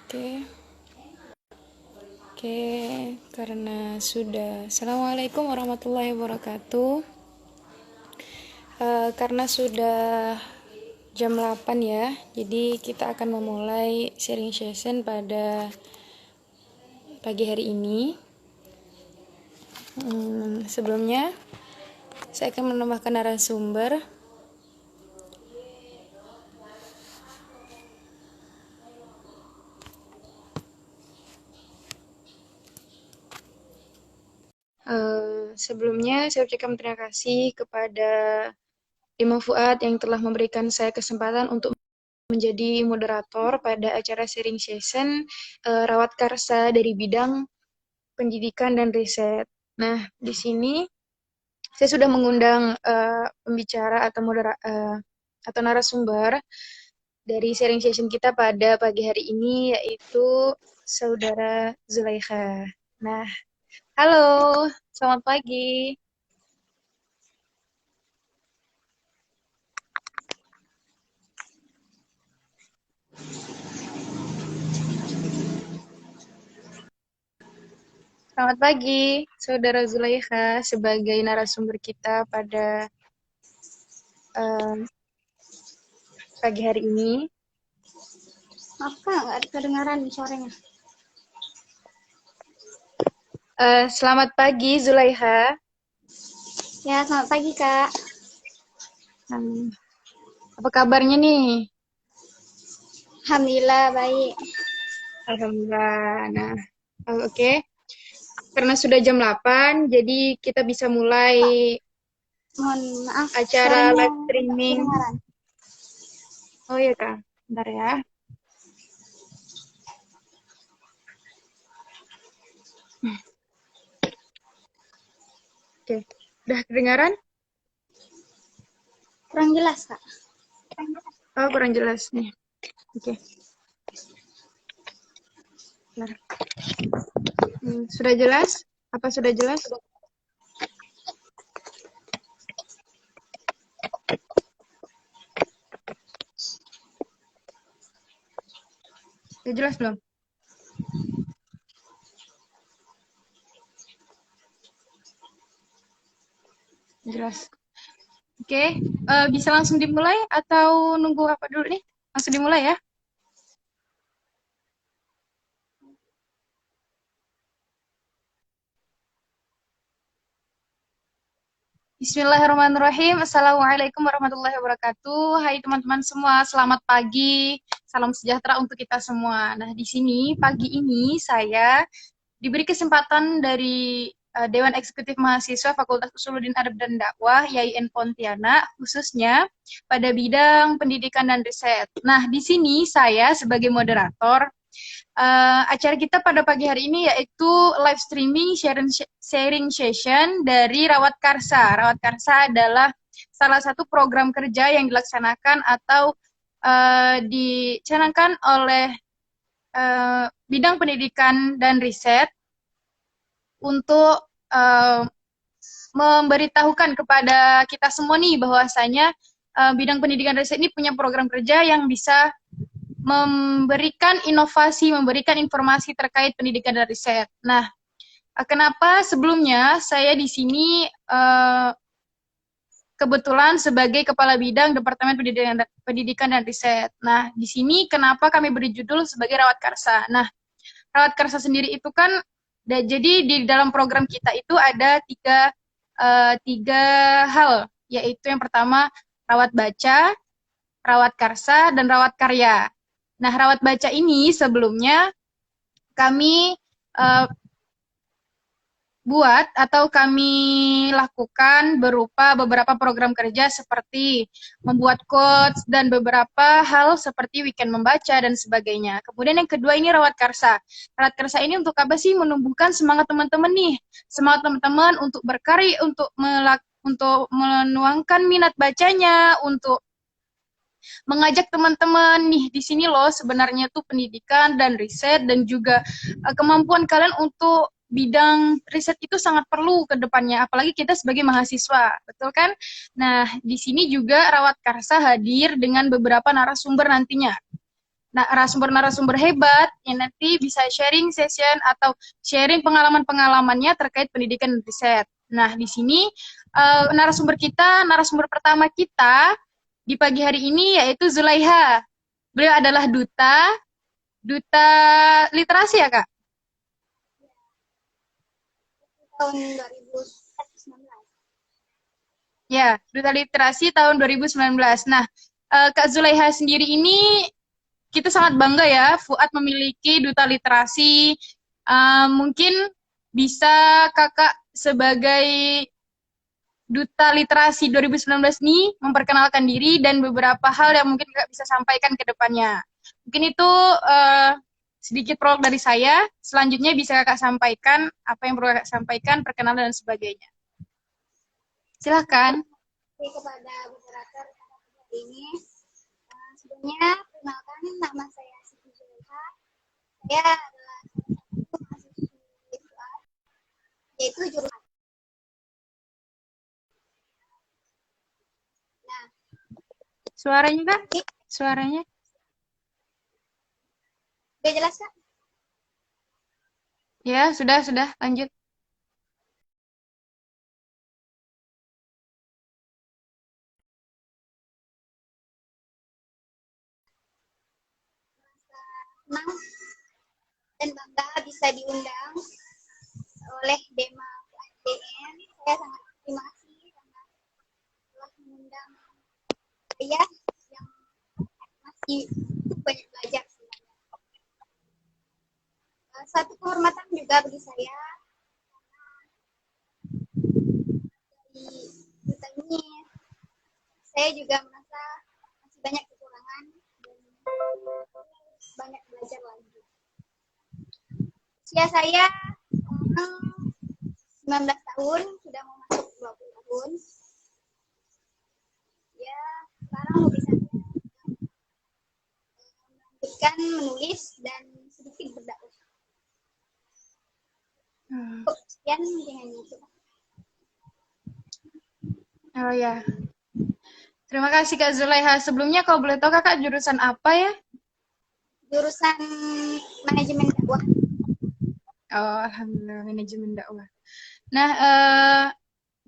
Oke, oke, karena sudah. Assalamualaikum warahmatullahi wabarakatuh. Karena sudah jam 8 ya, jadi kita akan memulai sharing session pada pagi hari ini. Sebelumnya, saya akan menambahkan narasumber. Sebelumnya, saya ucapkan terima kasih kepada Imam Fuad yang telah memberikan saya kesempatan untuk menjadi moderator pada acara sharing session Rawat Karsa dari bidang pendidikan dan riset. Nah, di sini saya sudah mengundang pembicara atau narasumber dari sharing session kita pada pagi hari ini, yaitu Saudara Zulaikha. Nah, halo, selamat pagi. Selamat pagi, Saudara Zulaikha, sebagai narasumber kita pada pagi hari ini. Maaf Kak, nggak kedengaran suaranya. Selamat pagi, Zulaikha. Ya, selamat pagi Kak. Apa kabarnya nih? Alhamdulillah baik. Alhamdulillah. Nah, oke. Karena sudah jam 8, jadi kita bisa mulai Mohon maaf, acara suaranya live nggak streaming. kedengaran. Oh iya, Kak. Bentar ya. Oke. Udah kedengaran? Kurang jelas Kak. Oh, kurang jelas nih. Oke. Bentar. Sudah jelas? Apa sudah jelas? Sudah jelas belum? Jelas. Oke, bisa langsung dimulai atau nunggu apa dulu nih? Langsung dimulai ya. Bismillahirrahmanirrahim. Assalamualaikum warahmatullahi wabarakatuh. Hai teman-teman semua, selamat pagi. Salam sejahtera untuk kita semua. Nah, di sini pagi ini saya diberi kesempatan dari Dewan Eksekutif Mahasiswa Fakultas Usuluddin Adab dan Dakwah YIN Pontianak, khususnya pada bidang pendidikan dan riset. Nah, di sini saya sebagai moderator acara kita pada pagi hari ini yaitu live streaming sharing session dari Rawat Karsa. Rawat Karsa adalah salah satu program kerja yang dilaksanakan atau dicanangkan oleh bidang pendidikan dan riset untuk memberitahukan kepada kita semua nih bahwasanya bidang pendidikan dan riset ini punya program kerja yang bisa memberikan inovasi, memberikan informasi terkait pendidikan dan riset. Nah, kenapa sebelumnya saya di sini kebetulan sebagai Kepala Bidang Departemen Pendidikan dan Riset. Nah, di sini kenapa kami beri judul sebagai Rawat Karsa. Nah, Rawat Karsa sendiri itu kan, jadi di dalam program kita itu ada tiga hal, yaitu yang pertama rawat baca, rawat karsa, dan rawat karya. Nah, rawat baca ini sebelumnya kami buat atau kami lakukan berupa beberapa program kerja seperti membuat quotes dan beberapa hal seperti weekend membaca dan sebagainya. Kemudian yang kedua ini rawat karsa. Rawat karsa ini untuk apa sih? Menumbuhkan semangat teman-teman nih. Semangat teman-teman untuk berkarya, untuk menuangkan minat bacanya, untuk mengajak teman-teman nih di sini loh sebenarnya tuh pendidikan dan riset dan juga kemampuan kalian untuk bidang riset itu sangat perlu ke depannya, apalagi kita sebagai mahasiswa, betul kan? Nah, di sini juga Rawat Karsa hadir dengan beberapa narasumber nantinya. narasumber-narasumber hebat yang nanti bisa sharing session atau sharing pengalaman-pengalamannya terkait pendidikan dan riset. Nah, di sini narasumber pertama kita di pagi hari ini yaitu Zulaiha. Beliau adalah duta literasi ya, Kak? Tahun 2019. Ya, duta literasi tahun 2019. Nah, Kak Zulaiha sendiri ini kita sangat bangga ya, Fuad memiliki duta literasi. Mungkin bisa kakak sebagai duta literasi 2019 ini memperkenalkan diri dan beberapa hal yang mungkin kakak bisa sampaikan ke depannya. Mungkin itu sedikit prolog dari saya. Selanjutnya bisa kakak sampaikan apa yang perlu kakak sampaikan, perkenalan dan sebagainya. Silahkan. Kepada moderator hari ini, sebelumnya perkenalkan nama saya Siti Zulaiha. Saya adalah mahasiswa yaitu jurusan. Nah, Suaranya Kak? Suaranya? udah jelas Kak? Ya, sudah, lanjut. Senang dan bangga bisa diundang oleh Dema UNDN. Saya sangat terima kasih karena telah mengundang saya yang masih banyak belajar sebenarnya. Satu kehormatan juga bagi saya di duta ini. Saya juga merasa masih banyak kekurangan dan banyak belajar lagi. Usia saya 19 tahun, sudah mau masuk 20 tahun. Ya, sekarang hobi saya melanjutkan menulis dan sedikit berdakwah. Sekian dengan itu. Oh ya. Terima kasih Kak Zulaiha. Sebelumnya kalau boleh tahu Kakak jurusan apa ya? Jurusan manajemen dakwah. Oh, alhamdulillah manajemen dakwah. Nah,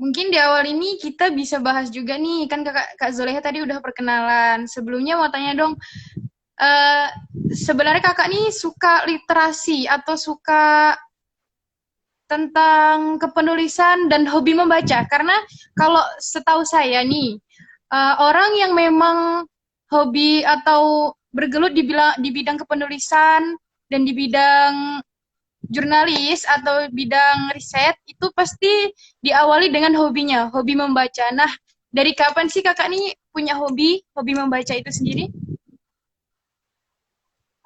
mungkin di awal ini kita bisa bahas juga nih, kan Kak Zulaiha tadi udah perkenalan. Sebelumnya mau tanya dong, sebenarnya Kakak nih suka literasi atau suka tentang kepenulisan dan hobi membaca? Karena kalau setahu saya nih, orang yang memang hobi atau bergelut di bidang kepenulisan dan di bidang jurnalis atau bidang riset itu pasti diawali dengan hobinya, hobi membaca. Nah, dari kapan sih kakak nih punya hobi membaca itu sendiri?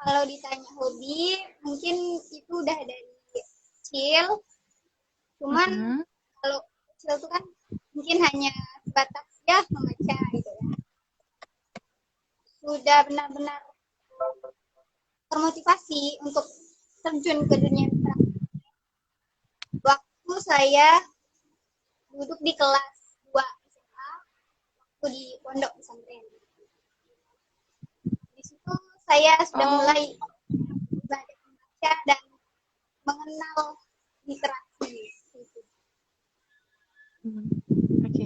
Kalau ditanya hobi, mungkin itu udah dari kecil. Cuman kalau kecil itu kan mungkin hanya sebatas ya membaca gitu ya. Sudah benar-benar termotivasi untuk terjun ke dunia literasi waktu saya duduk di kelas 2 SMA waktu di pondok pesantren. Di situ saya sudah mulai belajar membaca dan mengenal literasi. Oke.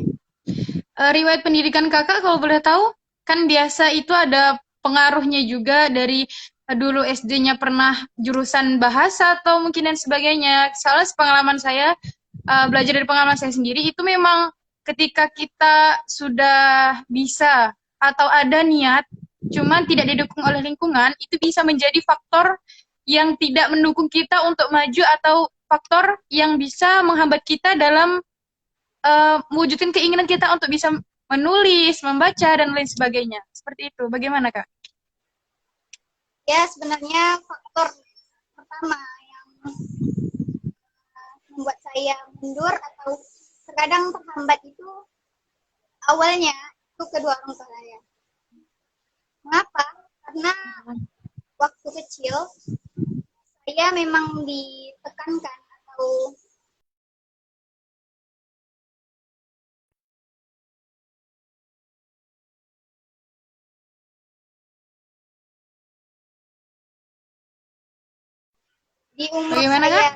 Riwayat pendidikan kakak kalau boleh tahu, kan biasa itu ada pengaruhnya juga dari dulu SD-nya pernah jurusan bahasa atau mungkin dan sebagainya. Soalnya pengalaman saya, belajar dari pengalaman saya sendiri, itu memang ketika kita sudah bisa atau ada niat, cuman tidak didukung oleh lingkungan, itu bisa menjadi faktor yang tidak mendukung kita untuk maju atau faktor yang bisa menghambat kita dalam mewujudkan keinginan kita untuk bisa menulis, membaca, dan lain sebagainya. Seperti itu. Bagaimana, Kak? Ya, sebenarnya faktor pertama yang membuat saya mundur atau terkadang terhambat itu awalnya itu kedua orang tua saya. Mengapa? Karena waktu kecil saya memang ditekankan atau Di umur Bagaimana Kak? saya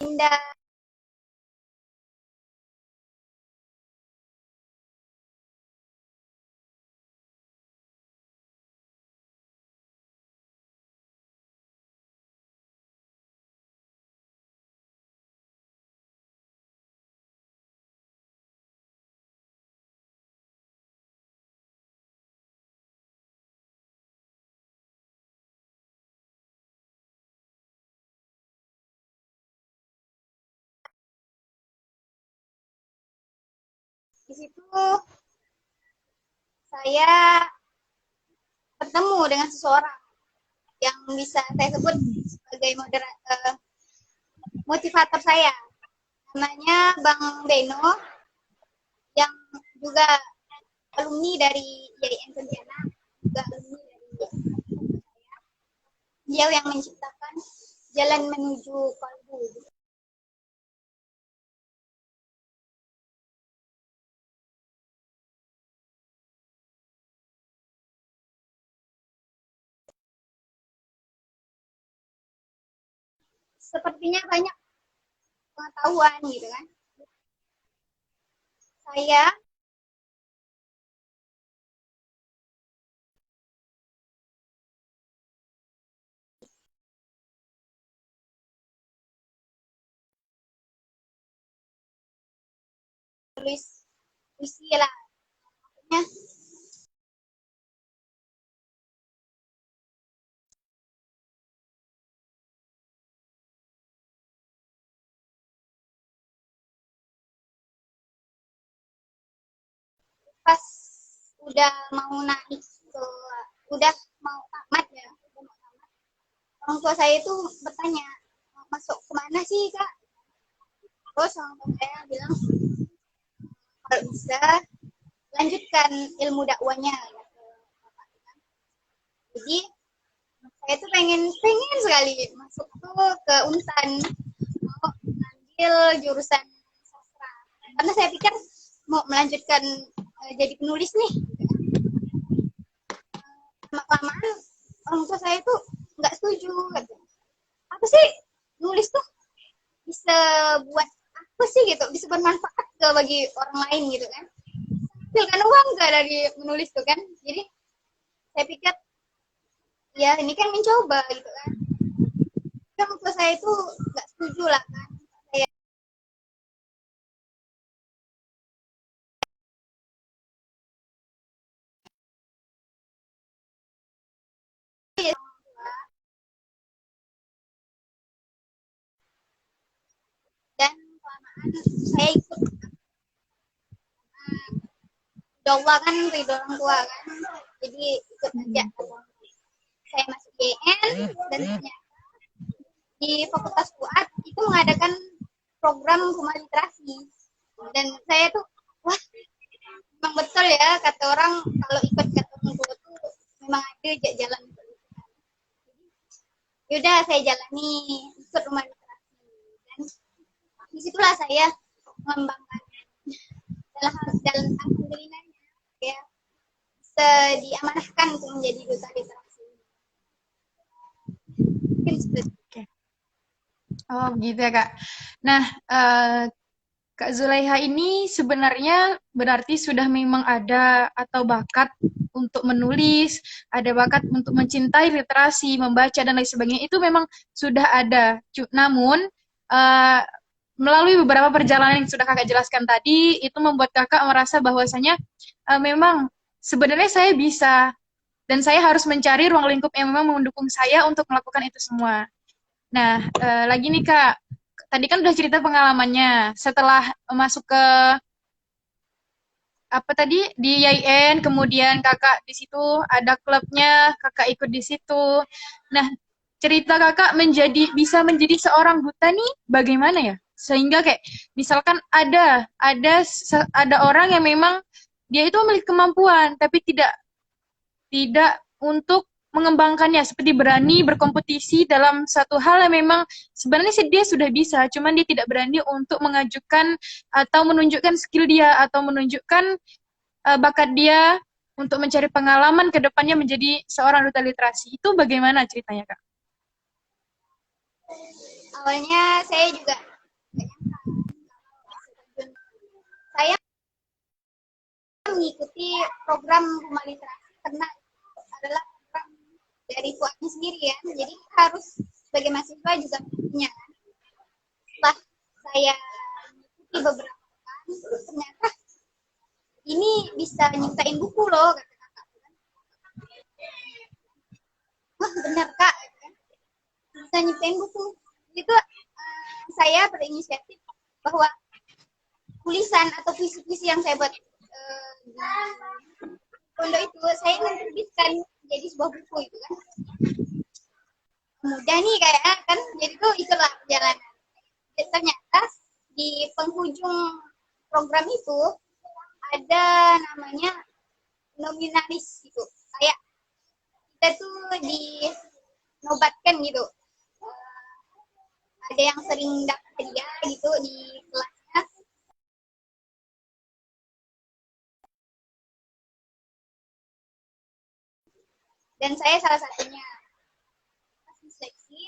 pindah di situ saya bertemu dengan seseorang yang bisa saya sebut sebagai motivator saya. Namanya Bang Beno yang juga alumni dari IAIN Pontianak, juga alumni dari dia yang menciptakan jalan menuju kalbu. Sepertinya banyak pengetahuan gitu kan. Saya tulis puisi lah, maksudnya pas udah mau naik ke udah mau tamat ya, orang tua saya itu bertanya masuk kemana sih kak, terus orang tua saya bilang kalau bisa lanjutkan ilmu dakwanya gitu. Jadi saya tuh pengen sekali masuk tuh ke Untan, mau ambil jurusan sastra karena saya pikir mau melanjutkan jadi penulis nih. Lama-kelamaan orang tua saya tuh nggak setuju gitu. Apa sih nulis tuh bisa buat apa sih gitu, bisa bermanfaat ke bagi orang lain gitu kan, hasilkan uang gak dari menulis tuh kan. Jadi saya pikir ya ini kan mencoba gitu kan. Kan waktu saya itu nggak setuju lah kan. Saya dan kelamaan saya ikut doa kan ridho orang tua kan. Jadi ikut aja. Saya masuk YN dan ternyata di Fakultas Fuad itu mengadakan program rumah literasi. Dan saya tuh wah memang betul ya kata orang kalau ikut kata orang tua tuh memang ada jalan. Yaudah saya jalani ikut rumah literasi dan disitulah saya mengembangkan dalam alhamdulillahnya ya bisa diamanahkan untuk menjadi duta literasi. Mungkin seperti Oke. Oh, begitu ya, Kak. Nah, Kak Zulaiha ini sebenarnya berarti sudah memang ada atau bakat untuk menulis, ada bakat untuk mencintai literasi, membaca dan lain sebagainya. Itu memang sudah ada. Namun, eh, melalui beberapa perjalanan yang sudah Kakak jelaskan tadi, itu membuat Kakak merasa bahwasanya memang sebenarnya saya bisa dan saya harus mencari ruang lingkup yang memang mendukung saya untuk melakukan itu semua. Nah, lagi nih Kak, tadi kan udah cerita pengalamannya. Setelah masuk ke apa tadi di YIN, kemudian Kakak di situ ada klubnya, Kakak ikut di situ. Nah, cerita Kakak bisa menjadi seorang duta nih bagaimana ya? Sehingga kayak misalkan ada orang yang memang dia itu memiliki kemampuan tapi tidak tidak untuk mengembangkannya, seperti berani berkompetisi dalam satu hal yang memang sebenarnya dia sudah bisa, cuman dia tidak berani untuk mengajukan atau menunjukkan skill dia atau menunjukkan bakat dia untuk mencari pengalaman ke depannya menjadi seorang duta literasi. Itu bagaimana ceritanya, Kak? Awalnya saya juga saya mengikuti program rumah literasi karena itu adalah program dari Fuadnya sendiri ya. Jadi harus sebagai mahasiswa juga punya. Setelah saya mengikuti beberapa bulan, ternyata ini bisa nyiptain buku loh, kata kakak. Wah benar kak, bisa nyiptain buku. Itu saya berinisiatif bahwa tulisan atau puisi-puisi yang saya buat di pondok itu saya menerbitkan jadi sebuah buku itu kan. Mudah nih kayaknya kan, jadi tuh itulah perjalanan. Ternyata di penghujung program itu ada namanya nominalis gitu, kayak kita tuh dinobatkan gitu. Ada yang sering dapat hadiah gitu di kelasnya, dan saya salah satunya. Pas seleksi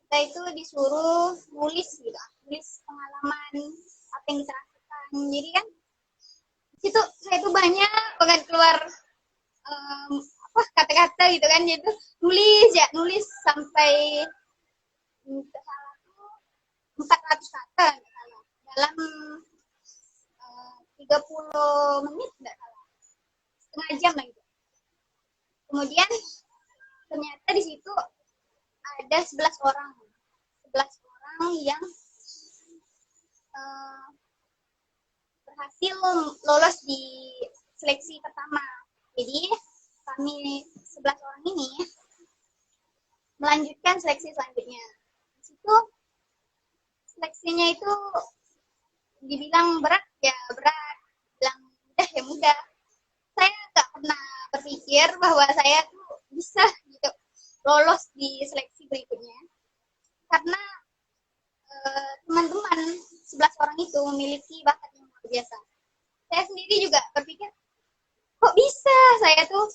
kita itu disuruh nulis gitu, nulis pengalaman apa yang kita rasakan. Jadi kan situ saya tuh banyak banget keluar apa kata-kata gitu kan, jadi nulis ya nulis sampai 400 kata dalam 30 menit enggak salah, setengah jam lah gitu. Kemudian ternyata di situ ada 11 orang yang berhasil lolos di seleksi pertama. Jadi kami 11 orang ini melanjutkan seleksi selanjutnya. Di situ seleksinya itu dibilang berat ya berat, bilang mudah ya mudah. Saya nggak pernah berpikir bahwa saya tuh bisa gitu lolos di seleksi berikutnya, karena teman-teman 11 orang itu memiliki bakat yang luar biasa. Saya sendiri juga berpikir kok bisa saya tuh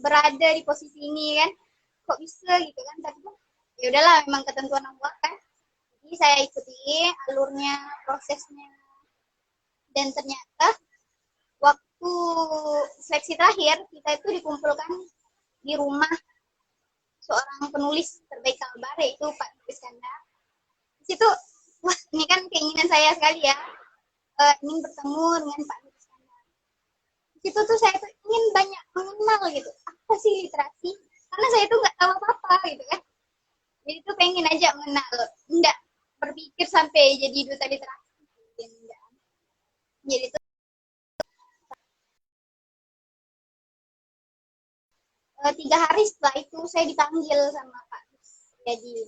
berada di posisi ini kan, kok bisa gitu kan. Tapi ya udahlah, memang ketentuan Allah kan. Jadi saya ikuti alurnya, prosesnya, dan ternyata waktu seleksi terakhir kita itu dikumpulkan di rumah seorang penulis terbaik Kalbar, yaitu Pak Iskandar. Di situ wah ini kan keinginan saya sekali ya, ingin bertemu dengan Pak Iskandar. Di situ tuh saya tuh ingin banyak mengenal gitu, apa sih literasi, karena saya tuh nggak tahu apa-apa gitu kan. Jadi tuh pengen aja mengenal, enggak berpikir sampai jadi duta literasi. Jadi tuh 3 hari setelah itu saya dipanggil sama Pak. Jadi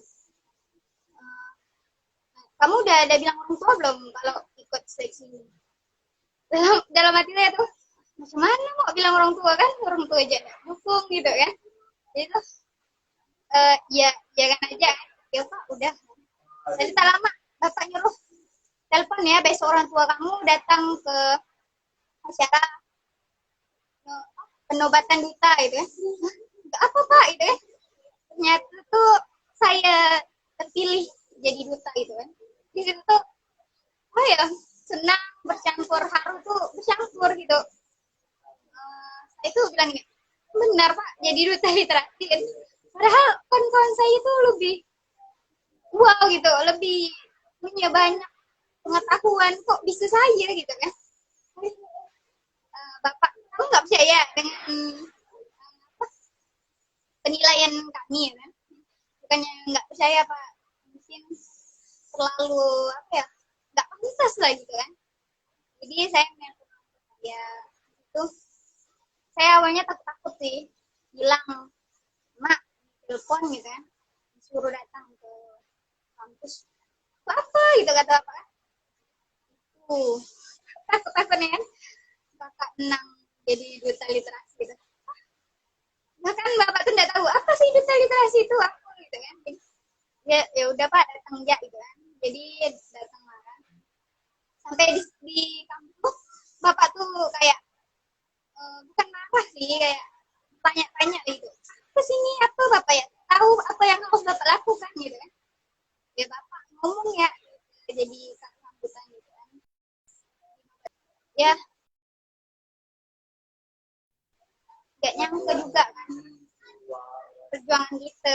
kamu udah ada bilang orang tua belum kalau ikut seleksi ini? Dalam hati saya tuh macam mana mau bilang orang tua kan, orang tua aja dukung gitu kan. Jadi tuh ya jangan aja ya Pak udah. Jadi tak lama Bapak nyuruh telepon ya, besok orang tua kamu datang ke acara penobatan duta gitu ya. Gak apa Pak gitu ya. Ternyata tuh saya terpilih jadi duta gitu kan. Di situ tuh oh ya senang, bercampur haru tuh bercampur gitu. Saya tuh bilang gini, benar Pak jadi duta literasi kan. Padahal kawan-kawan saya itu lebih wow gitu, lebih punya banyak pengetahuan, kok bisa saya gitu kan. Bapak kamu nggak percaya dengan penilaian kami ya kan? Bukannya nggak percaya Pak, mungkin terlalu apa ya, nggak pantas lah gitu kan. Jadi saya ya itu saya awalnya takut sih, bilang mak telepon gitu kan, disuruh datang ke kampus apa gitu kata bapak. Takut ya kan, bapak menang jadi duta literasi gitu. Bahkan bapak tuh nggak tahu apa sih duta literasi itu apa gitu kan. Ya udah Pak datang aja gitu kan. Jadi datang lah kan. Sampai di kampus bapak tuh kayak tanya-tanya gitu, ke sini apa bapak ya tahu apa yang harus bapak lakukan gitu kan, ya bapak ngomong ya, jadi sambutan gitu kan, ya gak nyangka juga kan perjuangan kita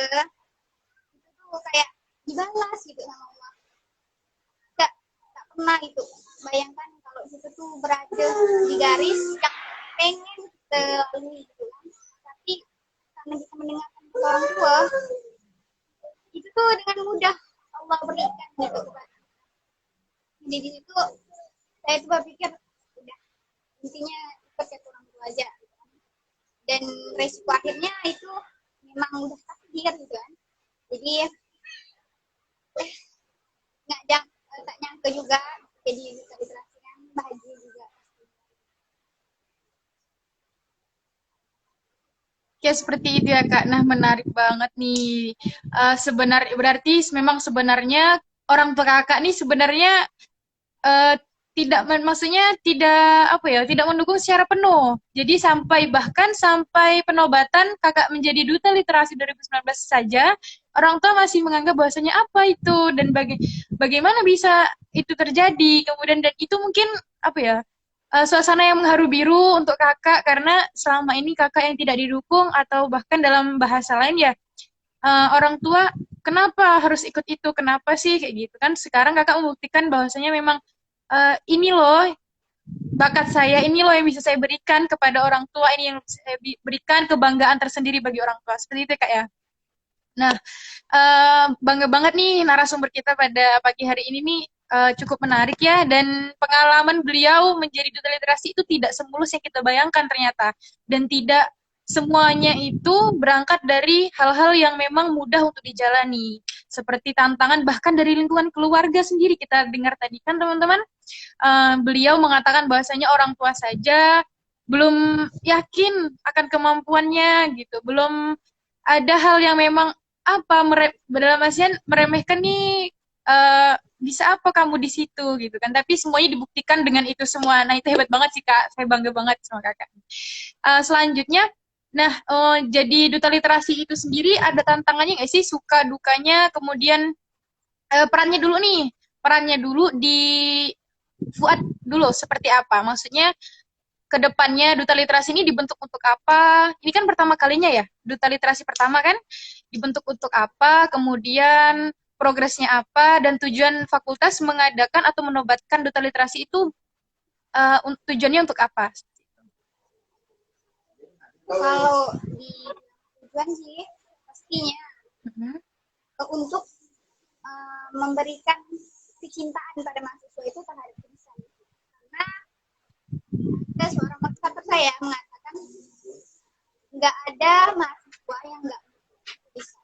itu tuh kayak dibalas gitu sama Allah. Gak pernah itu bayangkan kalau kita tuh berada di garis yang pengen kita lalui gitu kan, tapi karena kita mendengarkan orang tua itu tuh dengan mudah Allah berikan gitu kan. Jadi di situ saya tuh berpikir udah intinya ikut ke orang tua aja gitu kan. Dan resiko akhirnya itu memang udah takdir gitu kan. Jadi tak nyangka juga jadi bisa dijelaskan bahagia juga. Ya seperti itu ya Kak. Nah menarik banget nih. Sebenarnya berarti memang sebenarnya orang tua Kakak nih sebenarnya eh, tidak maksudnya tidak apa ya tidak mendukung secara penuh. Jadi bahkan sampai penobatan Kakak menjadi duta literasi 2019 saja orang tua masih menganggap bahwasanya apa itu dan bagaimana bisa itu terjadi. Kemudian dan itu mungkin apa ya suasana yang mengharu biru untuk kakak karena selama ini kakak yang tidak didukung atau bahkan dalam bahasa lain ya orang tua kenapa harus ikut itu kenapa sih kayak gitu kan sekarang kakak membuktikan bahwasanya memang ini loh bakat saya ini loh yang bisa saya berikan kepada orang tua ini yang saya berikan kebanggaan tersendiri bagi orang tua seperti itu kak ya. Nah, bangga banget nih narasumber kita pada pagi hari ini nih cukup menarik ya dan pengalaman beliau menjadi duta literasi itu tidak semulus yang kita bayangkan ternyata dan tidak semuanya itu berangkat dari hal-hal yang memang mudah untuk dijalani seperti tantangan bahkan dari lingkungan keluarga sendiri kita dengar tadi kan teman-teman beliau mengatakan bahwasanya orang tua saja belum yakin akan kemampuannya gitu belum ada hal yang memang apa dalam artian meremehkan nih bisa apa kamu di situ gitu kan tapi semuanya dibuktikan dengan itu semua nah itu hebat banget sih kak saya bangga banget sama kakak. Selanjutnya nah jadi duta literasi itu sendiri ada tantangannya nggak sih suka dukanya kemudian perannya dulu di Fuad dulu seperti apa maksudnya kedepannya duta literasi ini dibentuk untuk apa? Ini kan pertama kalinya ya, duta literasi pertama kan dibentuk untuk apa? Kemudian progresnya apa? Dan tujuan fakultas mengadakan atau menobatkan duta literasi itu tujuannya untuk apa? Kalau di tujuan sih pastinya untuk memberikan kecintaan pada mahasiswa itu terhadap tulisan. Karena ada seorang motivator saya mengatakan nggak ada mahasiswa yang nggak bisa,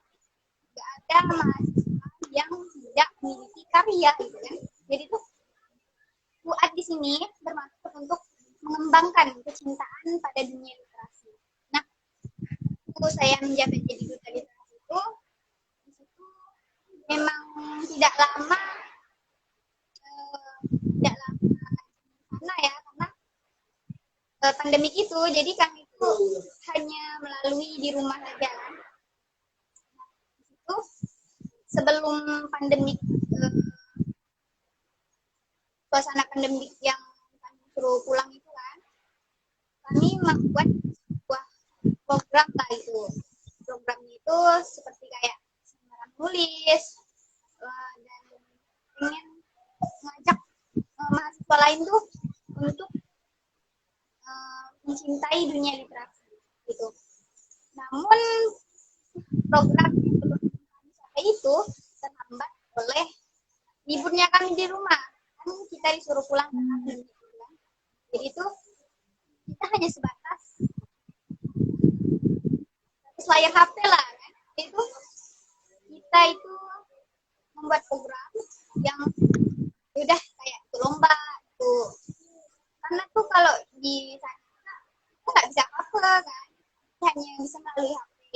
nggak ada mahasiswa yang tidak memiliki karya gitu kan. Jadi tuh Fuad di sini bermaksud untuk mengembangkan kecintaan pada dunia literasi. Nah, itu saya menjabat jadi duta literasi itu di situ memang tidak lama karena ya karena pandemik itu jadi kami itu hanya melalui di rumah saja. Nah, itu sebelum pandemik suasana pandemik yang kami suruh pulang itu kan kami membuat sebuah program lah itu programnya itu seperti kayak seminar nulis dan ingin mengajak mahasiswa lain tuh untuk mencintai dunia literasi gitu. Namun program itu terhambat oleh liburnya kami di rumah kan kita disuruh pulang kan. Jadi itu kita hanya sebatas layar HP lah kan. Itu kita itu membuat program yang udah kayak lomba itu karena tuh kalau di sana nggak bisa apa kan hanya bisa melalui HP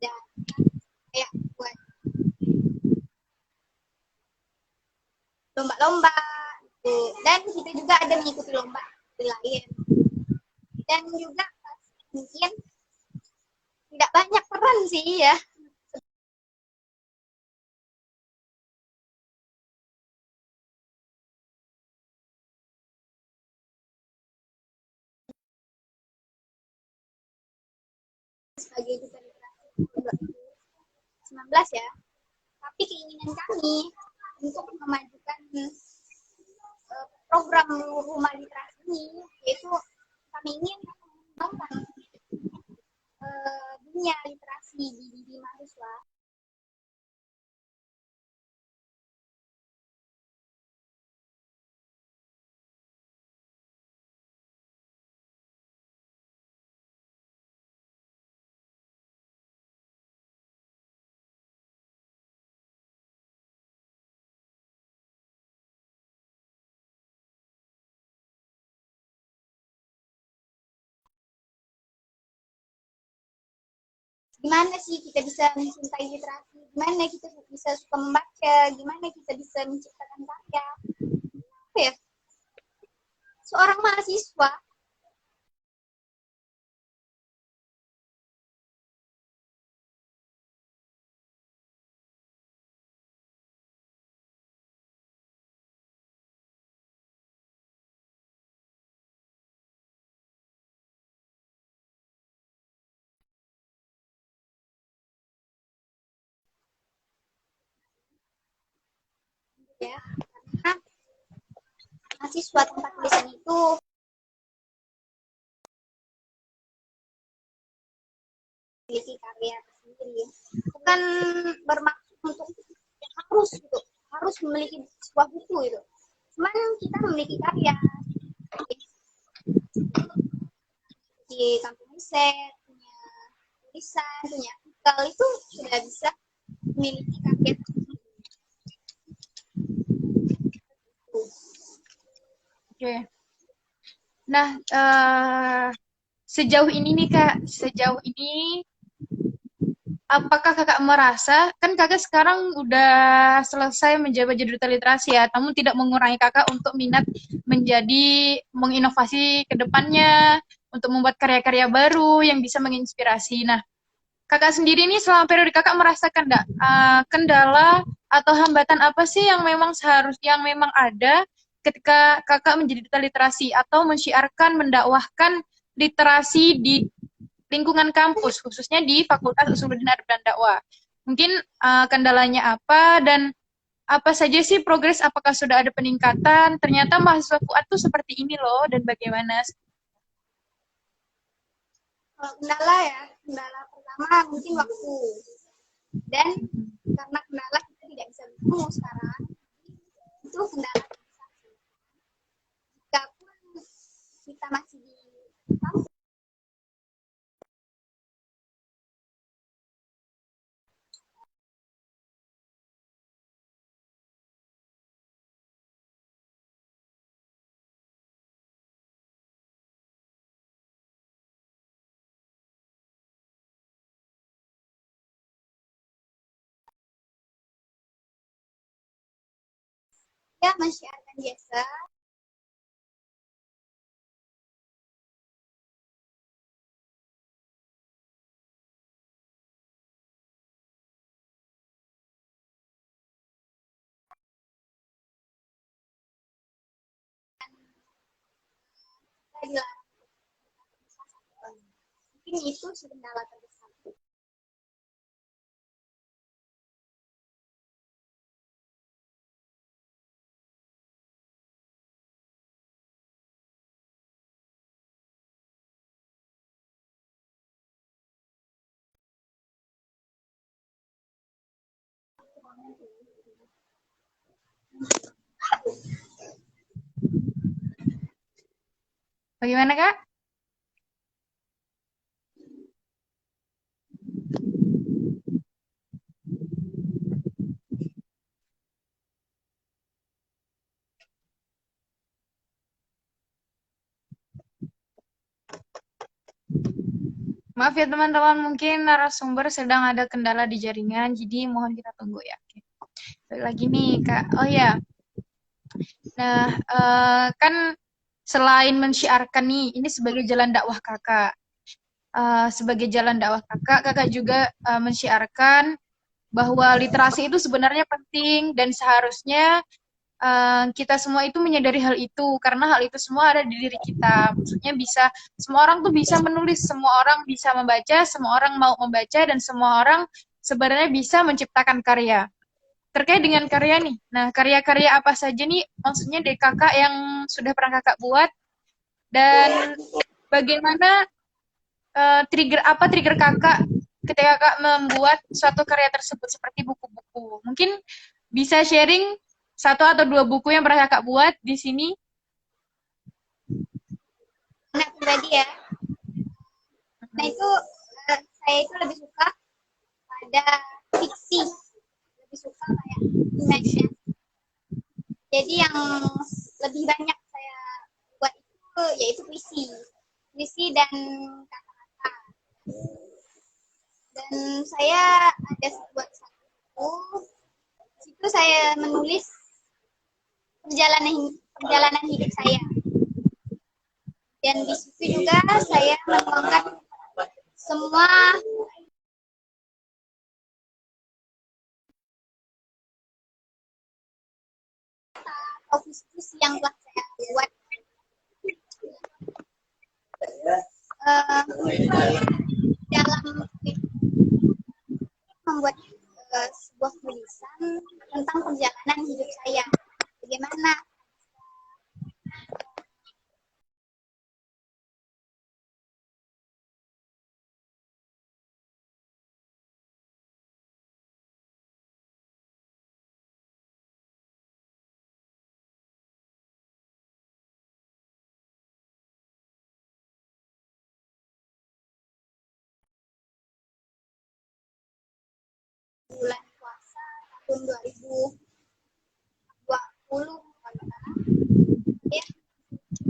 dan kayak buat lomba-lomba gitu. Dan kita juga ada mengikuti lomba lain dan juga mungkin tidak banyak peran sih ya sebagai duta literasi 2019 ya. Tapi keinginan kami untuk memajukan program rumah literasi ini yaitu kami ingin mengembangkan dunia literasi di mahasiswa. Gimana sih kita bisa mencintai literasi, gimana kita bisa suka membaca, gimana kita bisa menciptakan karya. Apa ya? Seorang mahasiswa ya, karena mahasiswa tempat tulisan itu memiliki karya sendiri, bukan bermaksud untuk harus gitu, harus memiliki sebuah buku itu. Cuman kita memiliki karya di kampung riset, punya tulisan, punya artikel itu sudah bisa memiliki karya. Oke. Nah, sejauh ini nih Kak, sejauh ini apakah Kakak merasa, kan Kakak sekarang udah selesai menjabat jadi duta literasi ya, namun tidak mengurangi Kakak untuk minat menjadi menginovasi ke depannya, untuk membuat karya-karya baru yang bisa menginspirasi. Nah, Kakak sendiri nih selama periode Kakak merasakan enggak kendala atau hambatan apa sih yang memang yang memang ada ketika Kakak menjadi duta literasi atau mensyiarkan, mendakwahkan literasi di lingkungan kampus, khususnya di Fakultas Usuluddin Adab dan Dakwah. Mungkin kendalanya apa dan apa saja sih progres, apakah sudah ada peningkatan? Ternyata mahasiswa Fuad tuh seperti ini loh, dan bagaimana? Kalau kendala ya, kendala pertama mungkin waktu. Dan karena kendala kita tidak bisa bertemu sekarang, itu kendala terbesar. Jika pun kita masih di kampus, ya menyiarkan jasa kita dilarang. Mungkin itu sih kendala terbesar. Bagaimana Kak? Maaf ya teman-teman, mungkin narasumber sedang ada kendala di jaringan, jadi mohon kita tunggu ya. Oke. Balik lagi nih Kak. Oh ya, nah kan selain mensyiarkan nih, ini sebagai jalan dakwah Kakak. sebagai jalan dakwah kakak juga mensyiarkan bahwa literasi itu sebenarnya penting dan seharusnya kita semua itu menyadari hal itu karena hal itu semua ada di diri kita. Maksudnya bisa semua orang tuh bisa menulis, semua orang bisa membaca, semua orang mau membaca dan semua orang sebenarnya bisa menciptakan karya. Terkait dengan karya nih. Nah, karya-karya apa saja nih maksudnya dari kakak yang sudah pernah kakak buat dan bagaimana trigger kakak ketika kakak membuat suatu karya tersebut seperti buku-buku. Mungkin bisa sharing satu atau dua buku yang pernah kakak buat di sini. Anak pribadi ya. Nah itu saya itu lebih suka pada fiksi, lebih suka kayak imajinasi. Jadi yang lebih banyak saya buat itu yaitu puisi dan kata-kata. Dan saya ada buat satu buku, situ saya menulis perjalanan hidup saya. Dan di situ juga saya menuangkan semua visi yang telah saya buat. Dalam membuat sebuah tulisan tentang perjalanan hidup saya. Bagaimana bulan puasa tahun 2020 ya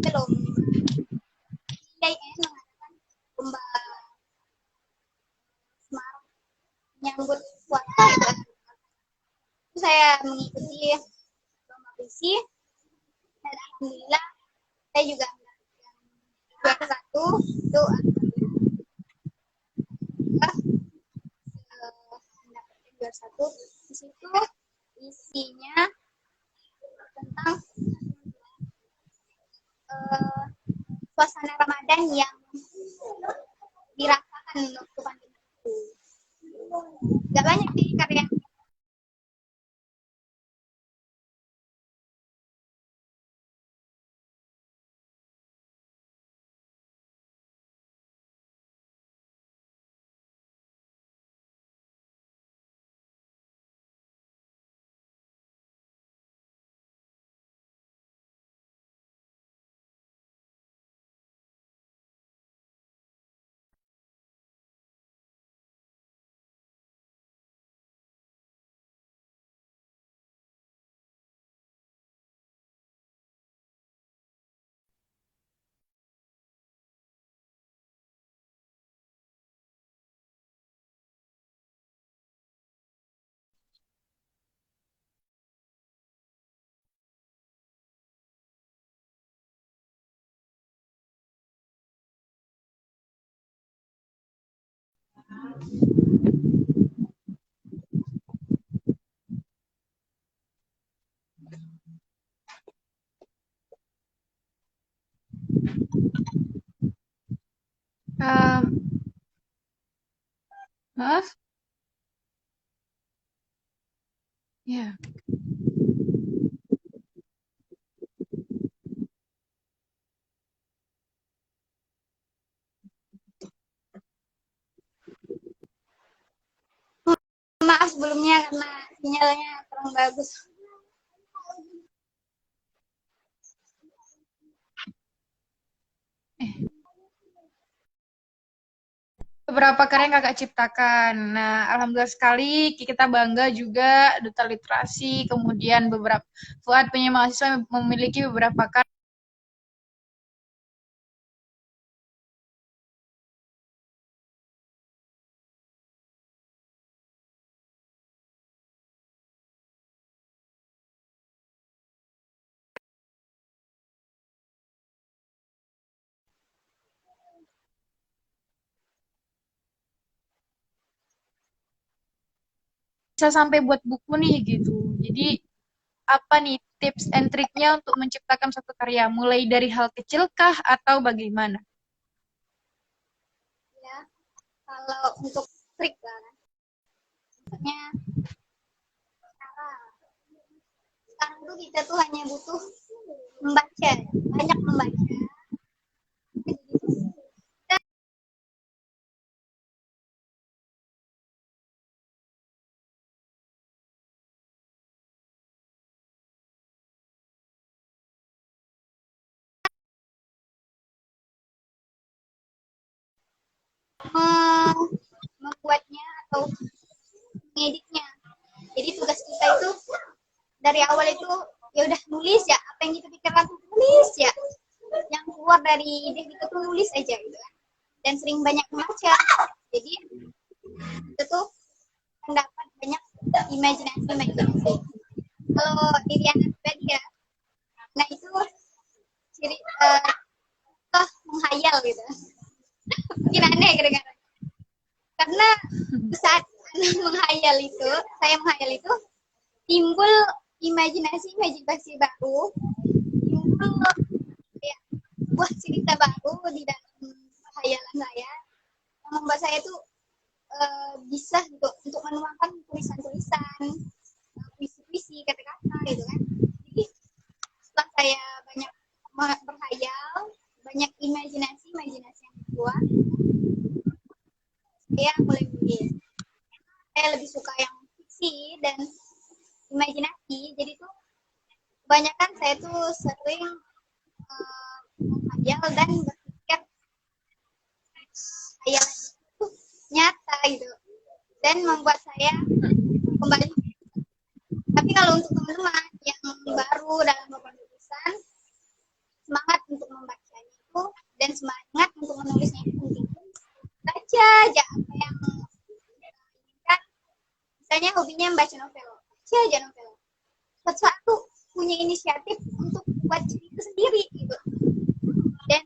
belum IAIN mengadakan lomba Semarang menyambut puasa itu saya mengikuti lomba puisi dan alhamdulillah saya juga juara satu itu mendapatkan juara satu. Di situ isinya tentang suasana Ramadan yang dirasakan waktu pandemi itu. Gak banyak sih karya. Maaf, ya. Maaf sebelumnya karena sinyalnya kurang bagus. Beberapa karya yang kakak ciptakan. Nah, alhamdulillah sekali kita bangga juga duta literasi, kemudian beberapa Fuad punya mahasiswa memiliki beberapa karya. bisa sampai buat buku nih gitu. Jadi apa nih tips and triknya untuk menciptakan satu karya? Mulai dari hal kecil kah atau bagaimana? Ya, kalau untuk trik lah, maksudnya cara sekarang tuh kita tuh hanya butuh membaca, banyak membaca. Membuatnya atau mengeditnya. Jadi tugas kita itu dari awal itu ya udah nulis ya, apa yang kita pikirkan tuh tulis ya, yang keluar dari ide kita tuh nulis aja gitu kan, dan sering banyak membaca, jadi itu tuh mendapat banyak imajinasi. Kalau Iriana pribadi ya, nah itu ciri menghayal gitu, mungkin aneh kadang-kadang karena saat menghayal itu, saya menghayal itu timbul imajinasi baru, timbul ya, buah cerita baru di dalam khayalan saya yang membuat saya tuh bisa gitu untuk menuangkan tulisan-tulisan, puisi-puisi, kata-kata gitu kan. Jadi setelah saya banyak berhayal, banyak imajinasi yang keluar, saya mulai menulis. Saya lebih suka yang fiksi dan imajinasi, jadi tuh kebanyakan saya tuh sering menghayal dan berpikir hayal itu nyata gitu dan membuat saya kembali. Tapi kalau untuk teman-teman yang baru dalam membuat tulisan, semangat untuk membacanya itu dan semangat untuk menulisnya itu penting. Baca aja apa yang inginkan. Misalnya hobinya membaca novel, baca aja novel. Suatu saat tuh punya inisiatif untuk buat cerita sendiri gitu. Dan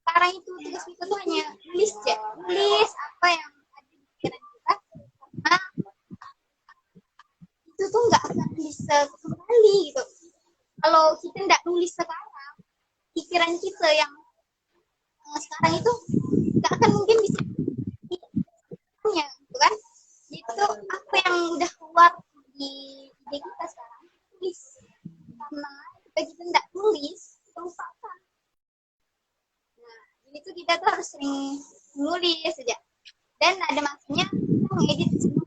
sekarang itu tugas kita tuh hanya nulis aja, nulis apa yang ada di pikiran kita, karena itu tuh nggak akan bisa kembali gitu. Kalau kita nggak nulis sekarang, pikiran kita yang sekarang itu nggak akan mungkin bisa punya gitu kan. Itu apa yang udah keluar di ide kita sekarang, tulis, karena kita nggak tulis lupakan. Nah jadi tuh kita tuh harus sering nulis saja, dan ada maksudnya kita mengedit semua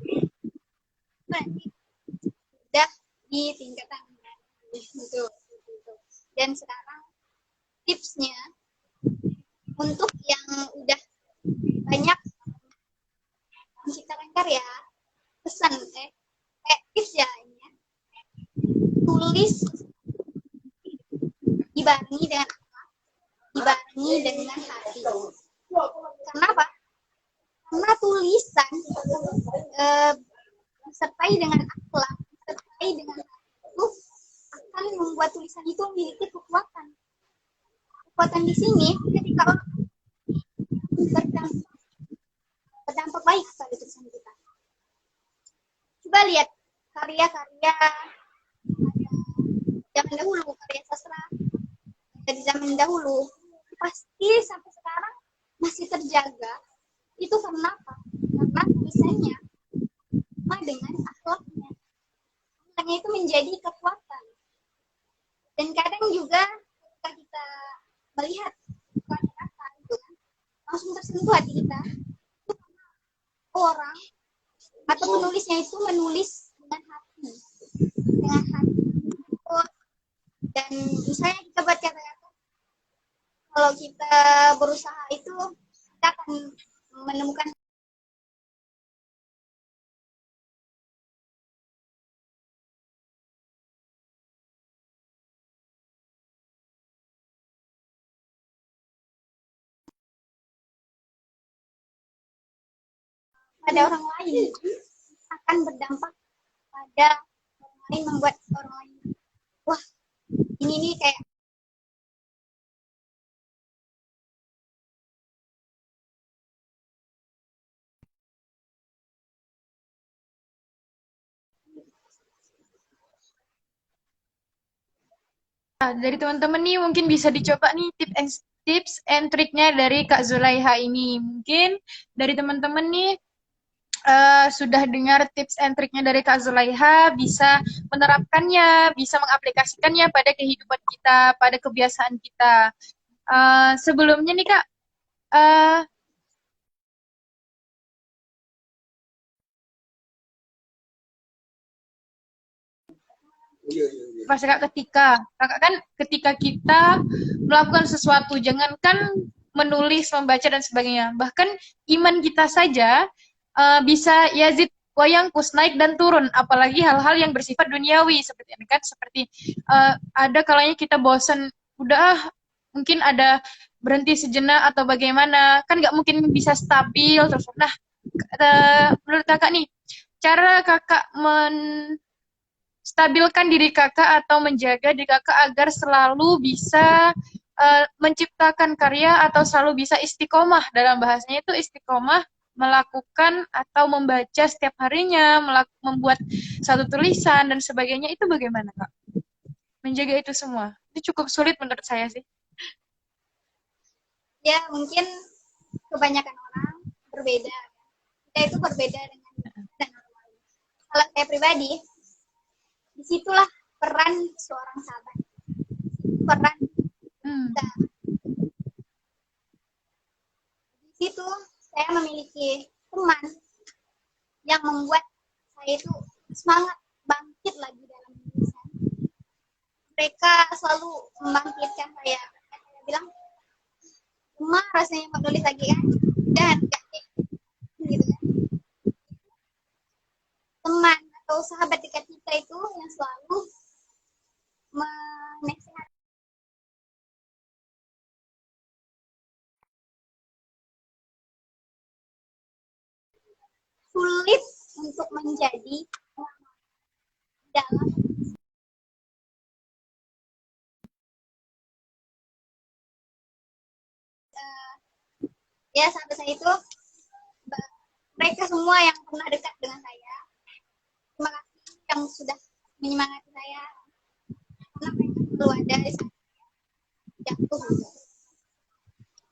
nanti udah di tingkatan gitu. Dan sekarang tipsnya untuk yang udah banyak menciptakan karya, pesan tips ya ini ya, tulis dibarengi dengan dibarengi dengan hati. Kenapa? Karena tulisan disertai dengan akhlak, disertai dengan itu akan membuat tulisan itu memiliki kekuatan. Kekuatan di sini ketika berdampak baik pada tulisan kita. Coba lihat karya-karya zaman dahulu, karya sastra dari zaman dahulu, pasti sampai sekarang masih terjaga. Itu karena apa? Karena tulisannya sama dengan akhlaknya. Akhlaknya itu menjadi kekuatan. Dan kadang juga ketika kita melihat kata-kata itu kan, langsung tersentuh hati kita. Orang atau penulisnya itu menulis dengan hati, dan misalnya kita buat kata-kata, kalau kita berusaha itu kita akan menemukan pada orang lain, akan berdampak pada orang lain, membuat orang lain wah ini nih kayak Dari teman-teman nih mungkin bisa dicoba nih tips and triknya dari Kak Zulaiha ini. Mungkin dari teman-teman nih sudah dengar tips and triknya dari Kak Zulaiha, bisa menerapkannya, bisa mengaplikasikannya pada kehidupan kita, pada kebiasaan kita. Sebelumnya nih Kak, uh, pas kakak kan ketika kita melakukan sesuatu, jangankan menulis, membaca dan sebagainya, bahkan iman kita saja bisa yazid wayangkus, naik dan turun, apalagi hal-hal yang bersifat duniawi seperti ini kan, seperti ada kalanya kita bosan, udah mungkin ada berhenti sejenak atau bagaimana, kan nggak mungkin bisa stabil terus. Nah, menurut kakak nih, cara kakak stabilkan diri kakak atau menjaga diri kakak agar selalu bisa menciptakan karya atau selalu bisa istiqomah, dalam bahasanya itu istiqomah melakukan atau membaca setiap harinya, membuat satu tulisan dan sebagainya, itu bagaimana Kak? Menjaga itu semua. Itu cukup sulit menurut saya sih. Ya, mungkin kebanyakan orang berbeda. Kita itu berbeda dengan dan orang lain. Kalau saya pribadi, disitulah peran seorang sahabat. Peran kita. Di situ saya memiliki teman yang membuat saya itu semangat bangkit lagi dalam tulisan. Mereka selalu membangkitkan saya. Saya bilang, "Emang rasanya mau nulis lagi kan?" Dan gitu kan. Teman atau sahabat dekat kita itu yang selalu menasihat. Sulit untuk menjadi dalam ya sampai saya itu mereka semua yang pernah dekat dengan saya, terima kasih yang sudah menyemangati saya karena mereka selalu ada di saat jatuh.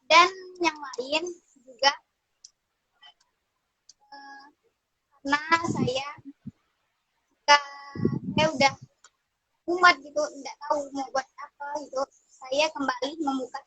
Dan yang lain juga karena saya udah umat gitu, nggak tahu mau buat apa gitu, saya kembali membuka.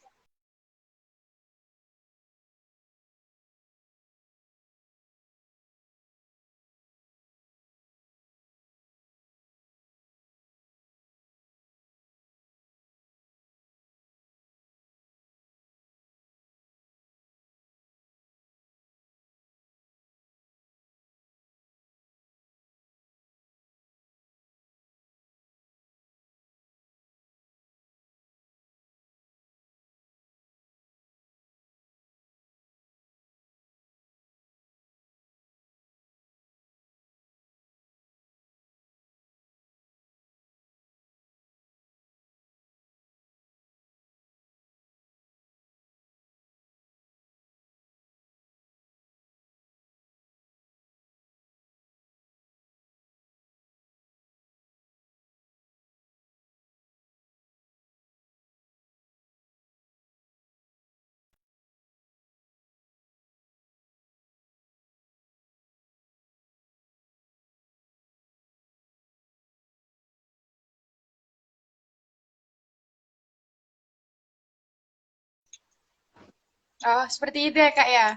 Oh, seperti itu ya Kak ya.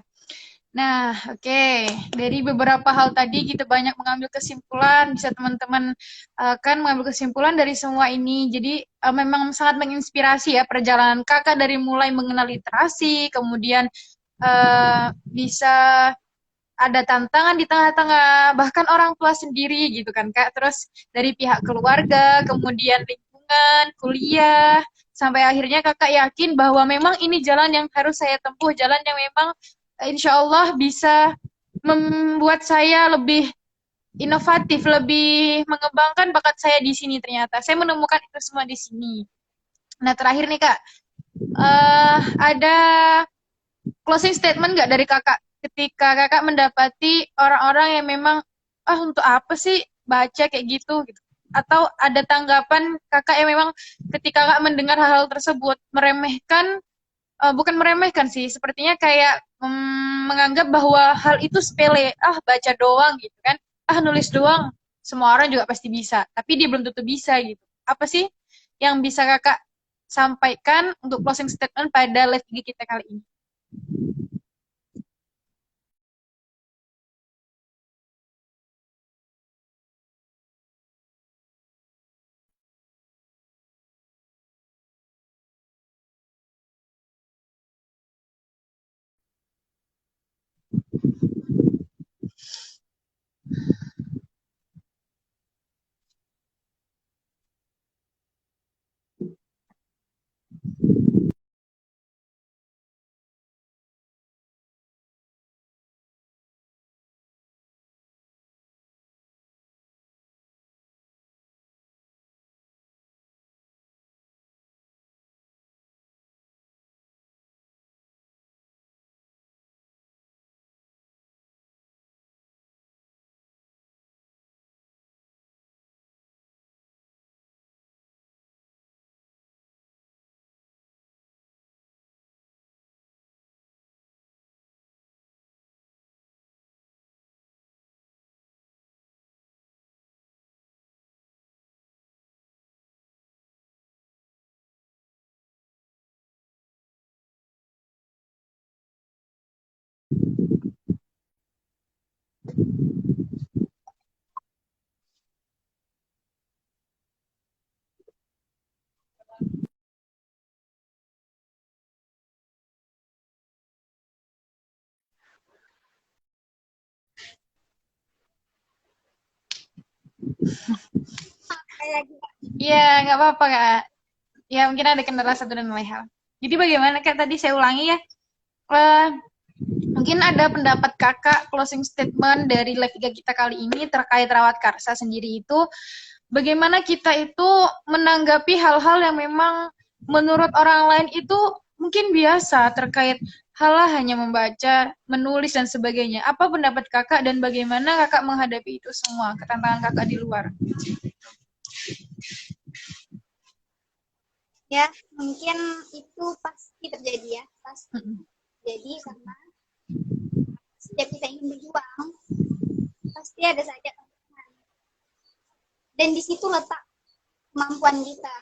Nah, oke. Dari beberapa hal tadi kita banyak mengambil kesimpulan, bisa teman-teman kan mengambil kesimpulan dari semua ini. Jadi memang sangat menginspirasi ya perjalanan Kakak dari mulai mengenal literasi, kemudian bisa ada tantangan di tengah-tengah, bahkan orang tua sendiri gitu kan Kak. Terus dari pihak keluarga, kemudian lingkungan, kuliah, sampai akhirnya Kakak yakin bahwa memang ini jalan yang harus saya tempuh, jalan yang memang insya Allah bisa membuat saya lebih inovatif, lebih mengembangkan bakat saya di sini ternyata. Saya menemukan itu semua di sini. Nah, terakhir nih Kak, ada closing statement nggak dari Kakak ketika Kakak mendapati orang-orang yang memang, ah untuk apa sih baca kayak gitu, gitu. atau ada tanggapan kakak yang memang ketika kakak mendengar hal-hal tersebut meremehkan, bukan meremehkan sih, sepertinya kayak menganggap bahwa hal itu sepele, baca doang gitu kan, nulis doang, semua orang juga pasti bisa, tapi dia belum tentu bisa gitu. Apa sih yang bisa kakak sampaikan untuk closing statement pada live IG kita kali ini? Kayak Iya, nggak apa-apa kak. Ya mungkin ada kendala satu dan lain hal. Jadi bagaimana kak, tadi saya ulangi ya. Eh, Mungkin ada pendapat kakak closing statement dari live IG kita kali ini terkait rawat karsa sendiri itu, bagaimana kita itu menanggapi hal-hal yang memang menurut orang lain itu mungkin biasa, terkait halah hanya membaca, menulis dan sebagainya. Apa pendapat kakak dan bagaimana kakak menghadapi itu semua, ketantangan kakak di luar? ya, mungkin itu pasti terjadi ya, pasti. Jadi karena setiap kita ingin berjuang, pasti ada saja tantangan. Dan di situ letak kemampuan kita.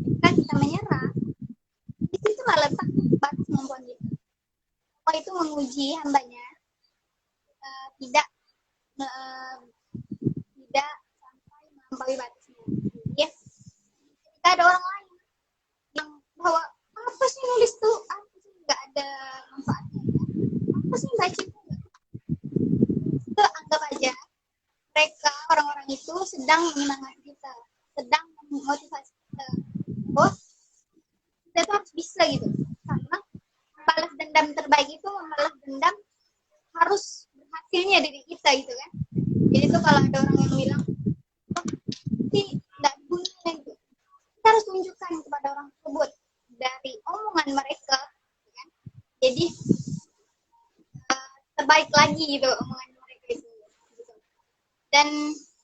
Jika kita menyerah, di situ letak batas kemampuan kita. Allah itu menguji hambanya, tidak tidak sampai melampaui batasnya. Jadi, ketika ada orang lain yang bahwa apa sih nulis tuh, apa sih nggak ada manfaatnya, apa sih baca itu, itu anggap aja mereka orang-orang itu sedang menyemangati kita, sedang memotivasi kita. Oh, kita tuh harus bisa gitu, karena balas dendam terbaik itu membalas dendam harus berhasilnya dari kita gitu kan. Jadi tuh kalau ada orang yang bilang oh sih nggak gunanya gitu, kita harus tunjukkan kepada orang tersebut dari omongan mereka gitu kan. Jadi terbaik lagi gitu omongan mereka itu gitu. Dan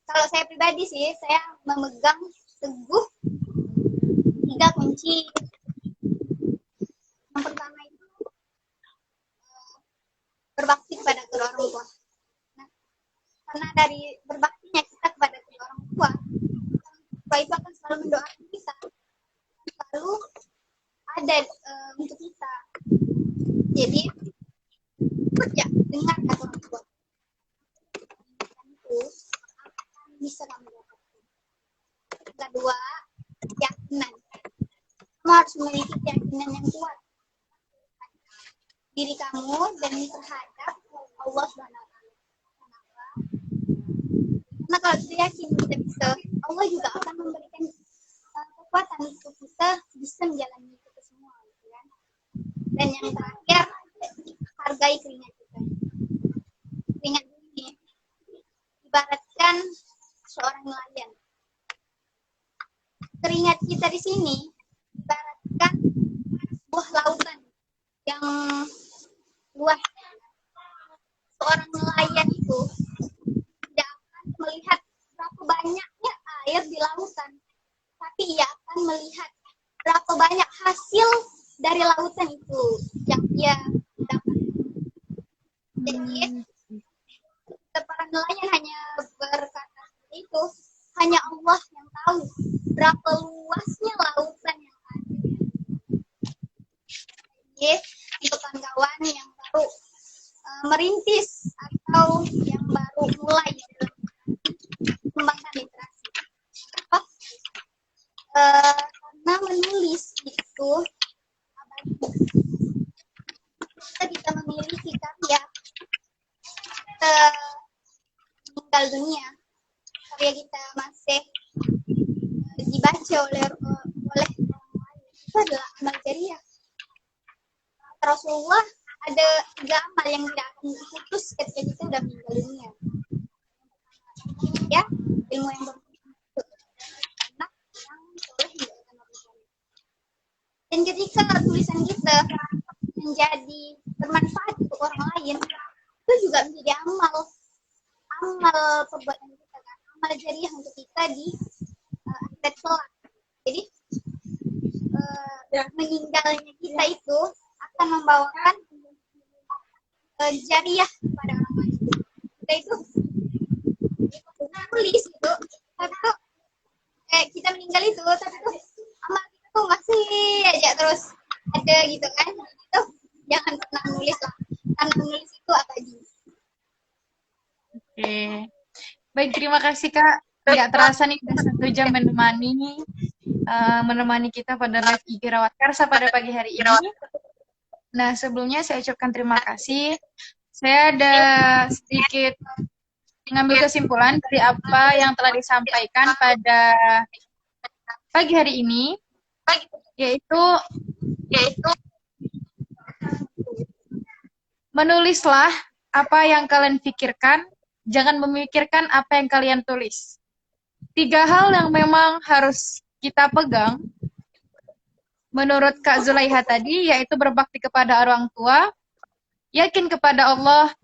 kalau saya pribadi sih, saya memegang teguh 3 kunci. Yang pertama itu berbakti kepada kedua orang tua. Nah, karena dari berbaktinya kita kepada kedua orang tua itu akan selalu mendoakan kita, selalu ada untuk kita. Jadi ya dengar kata orang tua itu akan bisa kamu dapatkan. Kedua, keyakinan. Kamu harus memiliki keyakinan yang kuat diri kamu dan terhadap Allah Subhanahu wa taala. Kenapa? Karena kalau kita yakin kita bisa, Allah juga akan memberikan kekuatan untuk kita bisa menjalani itu semua, gitu kan. Dan yang terakhir, hargai keringat kita. Keringat ini ibaratkan seorang nelayan. Keringat kita di sini ibaratkan sebuah lautan yang luas. Seorang nelayan itu tidak akan melihat berapa banyaknya air melihat berapa banyak hasil dari lautan itu yang dia dapat. Jadi para nelayan hanya berkata itu, hanya Allah yang tahu berapa luasnya lautan yang ada. Jadi untuk kawan-kawan yang baru merintis atau yang baru mulai mengembangkan literasi, karena menulis itu kita bisa memiliki karya meninggal dunia, karya kita masih dibaca oleh orang lain, itu adalah amal jariah. Rasulullah ada 3 amal yang tidak akan putus ketika kita sudah meninggal dunia. Ya, ilmu yang bermanfaat, anak yang soleh tidak akan bermanfaat. Dan ketika tulisan kita menjadi bermanfaat untuk orang lain, itu juga menjadi amal perbuatan kita, kan? Amal jariah untuk kita di akhirat kelak. Jadi meninggalnya kita itu akan membawakan jariah kepada orang lain. Kita itu tulis itu, tapi tuh kita meninggal itu, tapi tuh amal kita tuh masih aja terus ada gitu kan. Itu jangan pernah nulis lah, karena nulis itu abadi. Oke. Baik, terima kasih Kak. Nggak terasa nih udah 1 jam menemani kita pada live IG Rawat Karsa pada pagi hari ini. Nah, sebelumnya saya ucapkan terima kasih. Saya ada sedikit mengambil kesimpulan dari apa yang telah disampaikan pada pagi hari ini, yaitu menulislah apa yang kalian pikirkan, jangan memikirkan apa yang kalian tulis. 3 hal yang memang harus kita pegang menurut Kak Zulaiha tadi, yaitu berbakti kepada orang tua, yakin kepada Allah,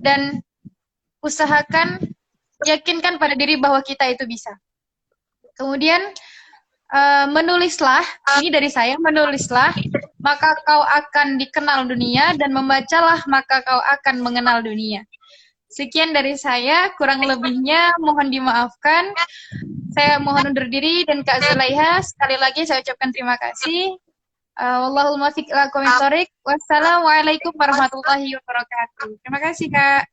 dan usahakan yakinkan pada diri bahwa kita itu bisa. Kemudian menulislah, ini dari saya, menulislah, maka kau akan dikenal dunia, dan membacalah, maka kau akan mengenal dunia. Sekian dari saya, kurang lebihnya mohon dimaafkan. Saya mohon undur diri, dan Kak Zulaiha, sekali lagi saya ucapkan terima kasih. Wallahul muwaffiq ila aqwamit thoriq. Wassalamualaikum warahmatullahi wabarakatuh. Terima kasih, Kak.